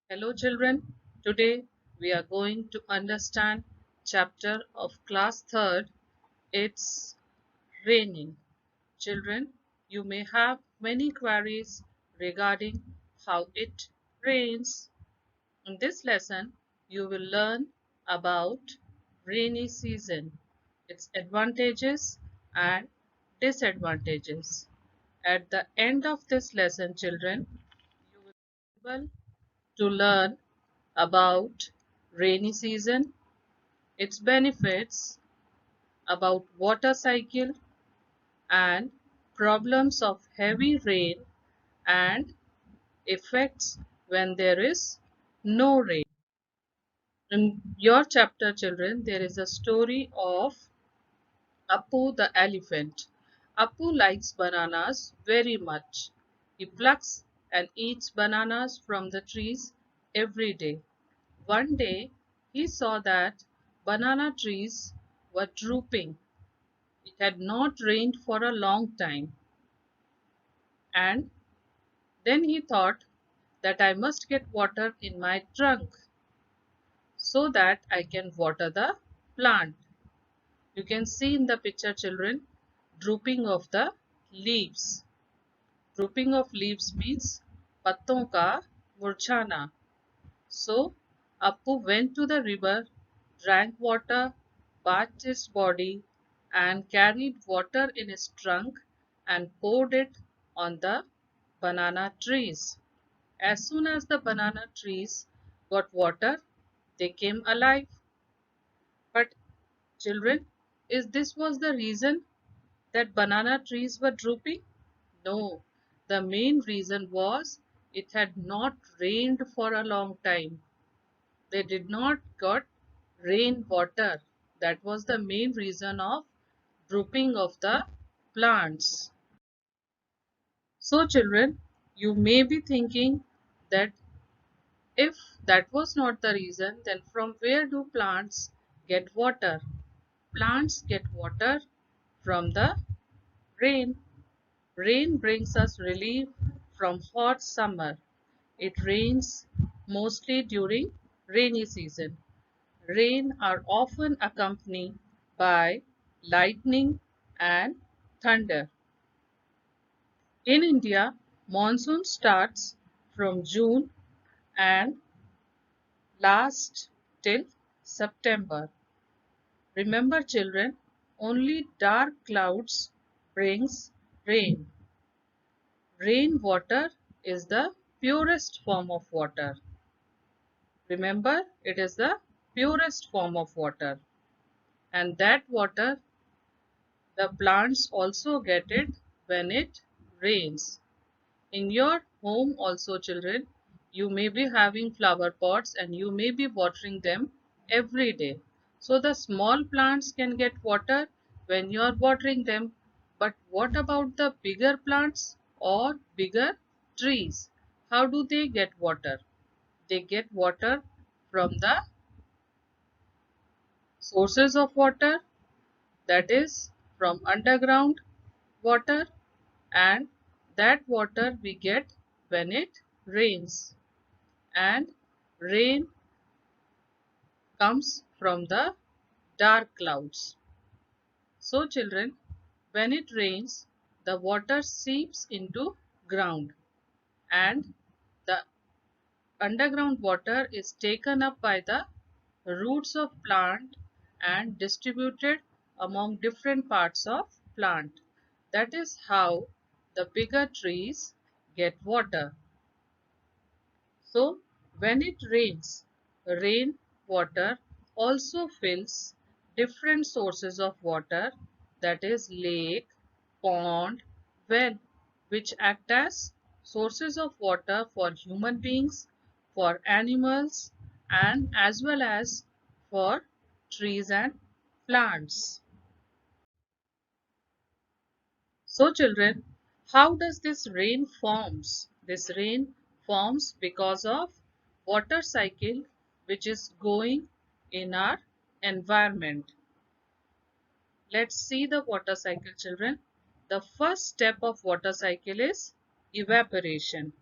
Hello children, today we are going to understand chapter of class 3rd. It's raining. Children, you may have many queries regarding how it rains. In this lesson, you will learn about rainy season, its advantages and disadvantages. At the end of this lesson, children, you will be able to learn about rainy season, its benefits, about water cycle and problems of heavy rain and effects when there is no rain. In your chapter children, there is a story of Appu the elephant. Appu likes bananas very much. He plucks and eats bananas from the trees every day. One day he saw that banana trees were drooping. It had not rained for a long time, and then he thought that I must get water in my trunk so that I can water the plant. You can see in the picture children drooping of the leaves. Drooping of leaves means पत्तों का मुरझाना. So Appu went to the river, drank water, bathed his body, and carried water in his trunk and poured it on the banana trees. As soon as the banana trees got water, they came alive. But children, is this was the reason that banana trees were drooping? No, the main reason was it had not rained for a long time. They did not got rain water. That was the main reason of drooping of the plants. So children, you may be thinking that if that was not the reason, then from where do plants get water? Plants get water from the rain. Rain brings us relief from hot summer. It rains mostly during rainy season. Rain are often accompanied by lightning and thunder. In India, monsoon starts from June and lasts till September. Remember children, only dark clouds brings rain. Rain water is the purest form of water. Remember, it is the purest form of water. And that water the plants also get it when it rains. In your home also children, you may be having flower pots and you may be watering them every day. So the small plants can get water when you are watering them. But what about the bigger plants or bigger trees? How do they get water? They get water from the sources of water, that is from underground water, and that water we get when it rains, and rain comes from the dark clouds. So children, when it rains, the water seeps into ground, and the underground water is taken up by the roots of plant and distributed among different parts of plant. That is how the bigger trees get water. So when it rains, rain water also fills different sources of water, that is lake, pond, well, which act as sources of water for human beings, for animals, and as well as for trees and plants. So children, how does this rain forms? This rain forms because of water cycle which is going in our environment. Let's see the water cycle children. The first step of water cycle is evaporation.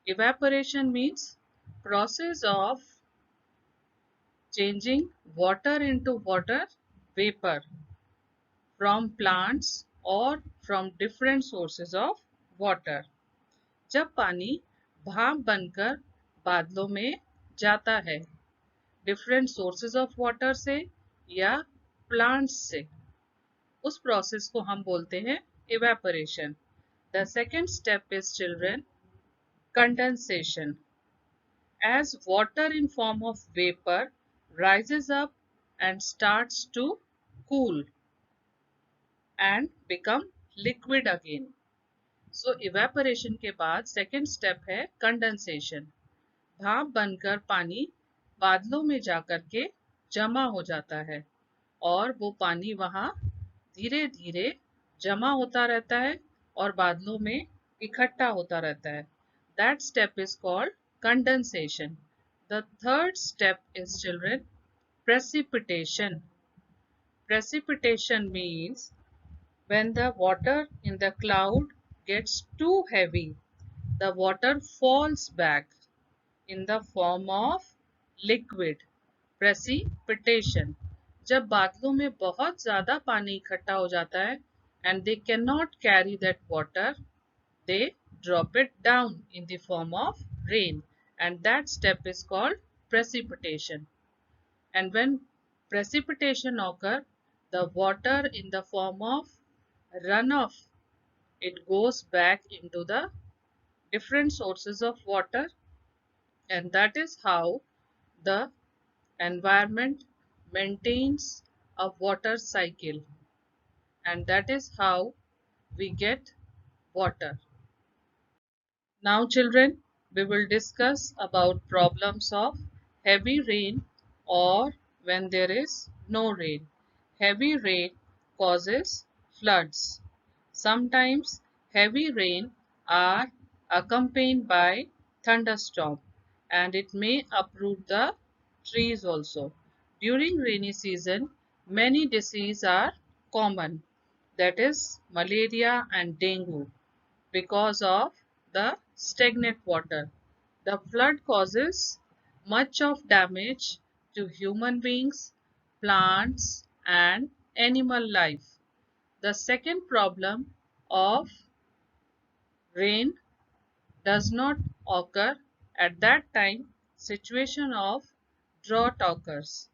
Evaporation means process of changing water into water vapor from plants or from different sources of water. जब पानी भाप बनकर बादलों में जाता है different sources of water से या प्लांट्स से, उस प्रोसेस को हम बोलते हैं evaporation. The second step is children condensation. As water in form of vapor rises up and starts to cool and become liquid again. So evaporation के बाद second step है condensation. भाप बनकर पानी बादलों में जाकर के जमा हो जाता है और वो पानी वहाँ धीरे धीरे जमा होता रहता है और बादलों में इकट्ठा होता रहता है. That step is called condensation. The third step is children precipitation. Precipitation means when the water in the cloud gets too heavy, the water falls back in the form of liquid. Precipitation. जब बादलों में बहुत ज़्यादा पानी इकट्ठा हो जाता है and they cannot carry that water, they drop it down in the form of rain, and that step is called precipitation. And when precipitation occurs, the water in the form of runoff, it goes back into the different sources of water, and that is how the environment maintains a water cycle, and that is how we get water. Now children, we will discuss about problems of heavy rain or when there is no rain. Heavy rain causes floods. Sometimes heavy rain are accompanied by thunderstorm and it may uproot the trees also. During rainy season, many diseases are common, that is malaria and dengue, because of the stagnant water. The flood causes much of damage to human beings, plants and animal life. The second problem of rain does not occur at that time. Situation of drought occurs.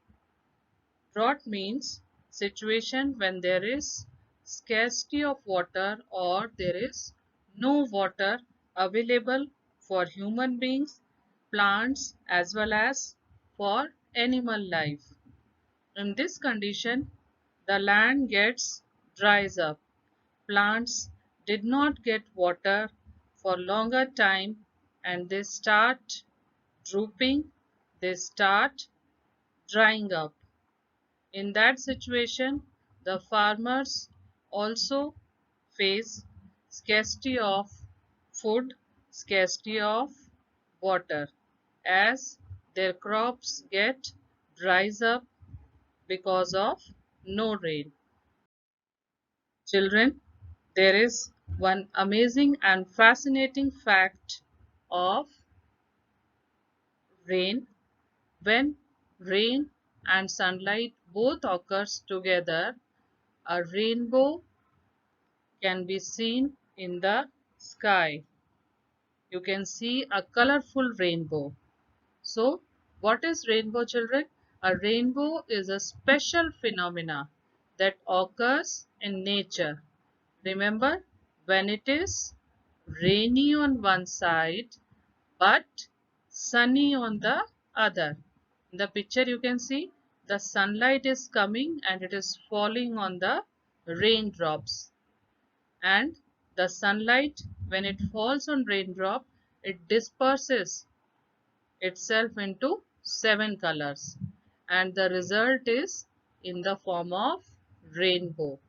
Drought means situation when there is scarcity of water or there is no water available for human beings, plants as well as for animal life. In this condition, the land gets dries up. Plants did not get water for longer time and they start drooping, they start drying up. In that situation, the farmers also face scarcity of food, scarcity of water, as their crops get dries up because of no rain. Children, there is one amazing and fascinating fact of rain. When rain and sunlight both occurs together, a rainbow can be seen in the sky. You can see a colorful rainbow. So, what is rainbow, children? A rainbow is a special phenomena that occurs in nature. Remember, when it is rainy on one side but sunny on the other. In the picture you can see the sunlight is coming and it is falling on the raindrops, and the sunlight when it falls on raindrop, it disperses itself into 7 colors and the result is in the form of rainbow.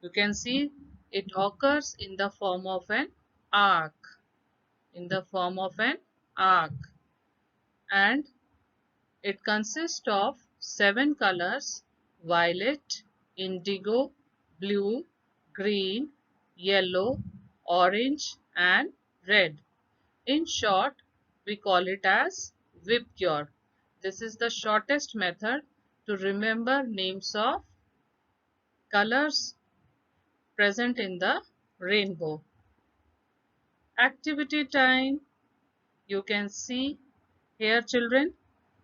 You can see it occurs in the form of an arc, in the form of an arc, and it consists of 7 colors: violet, indigo, blue, green, yellow, orange and red. In short, we call it as VIPCure. This is the shortest method to remember names of colors present in the rainbow. Activity time. You can see here, children,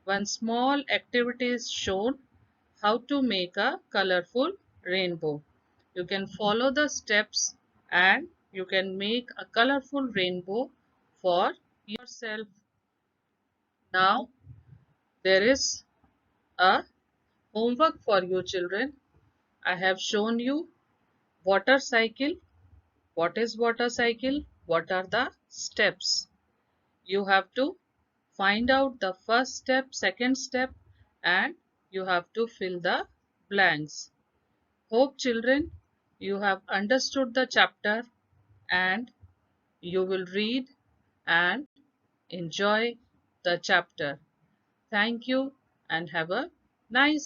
one small activity is shown how to make a colorful rainbow. You can follow the steps and you can make a colorful rainbow for yourself. Now there is a homework for you, children. I have shown you water cycle. What is water cycle? What are the steps? You have to find out the first step, second step, and you have to fill the blanks. Hope, children, you have understood the chapter and you will read and enjoy the chapter. Thank you and have a nice